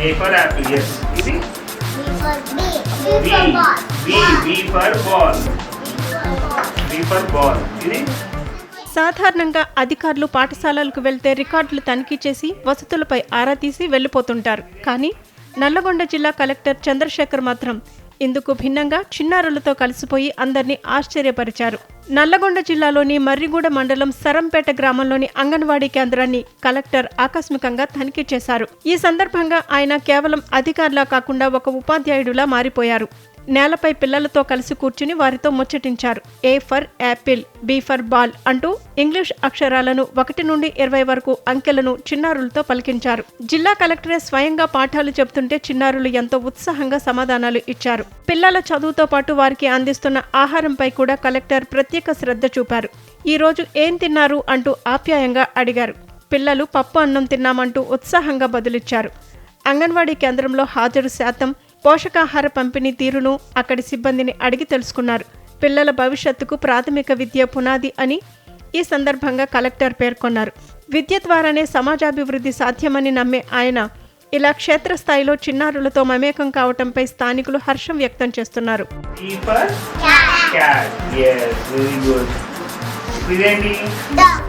A for apple, yes. ఇది B for ball. B for ball. B for ball. ఇది సాధారణంగా అధికారులు పాఠశాలలకు వెళ్తే రికార్డులు తనిఖీ చేసి వసతులపై ఆరా తీసి వెళ్లిపోతుంటారు. కానీ నల్లగొండ జిల్లా కలెక్టర్ చంద్రశేఖర్ మాత్రం ఇందుకు భిన్నంగా చిన్నారులతో కలిసిపోయి అందరినీ ఆశ్చర్యపరిచారు. నల్లగొండ జిల్లాలోని మర్రిగూడ మండలం సరంపేట గ్రామంలోని అంగన్వాడీ కేంద్రాన్ని కలెక్టర్ ఆకస్మికంగా తనిఖీ చేశారు. ఈ సందర్భంగా ఆయన కేవలం అధికారులా కాకుండా ఒక ఉపాధ్యాయుడులా మారిపోయారు. నేలపై పిల్లలతో కలిసి కూర్చుని వారితో ముచ్చటించారు. A for Apple, B for ball అంటూ ఇంగ్లీష్ అక్షరాలను 1 నుండి 20 వరకు అంకెలను చిన్నారులతో పలికించారు. జిల్లా కలెక్టరే స్వయంగా పాఠాలు చెబుతుంటే చిన్నారులు ఎంతో ఉత్సాహంగా సమాధానాలు ఇచ్చారు. పిల్లల చదువుతో పాటు వారికి అందిస్తున్న ఆహారంపై కూడా కలెక్టర్ ప్రత్యేక శ్రద్ధ చూపారు. ఈ రోజు ఏం తిన్నారు అంటూ ఆప్యాయంగా అడిగారు. పిల్లలు పప్పు అన్నం తిన్నామంటూ ఉత్సాహంగా బదులిచ్చారు. అంగన్వాడీ కేంద్రంలో హాజరు శాతం, పోషకాహార పంపిణీ తీరును అక్కడి సిబ్బందిని అడిగి తెలుసుకున్నారు. పిల్లల భవిష్యత్తుకు ప్రాథమిక విద్య పునాది అని ఈ సందర్భంగా కలెక్టర్ పేర్కొన్నారు. విద్య ద్వారానే సమాజాభివృద్ధి సాధ్యమని నమ్మే ఆయన ఇలా క్షేత్రస్థాయిలో చిన్నారులతో మమేకం కావటంపై స్థానికులు హర్షం వ్యక్తం చేస్తున్నారు. E for cat. Yes, very good. ఇదేంటి? Dog.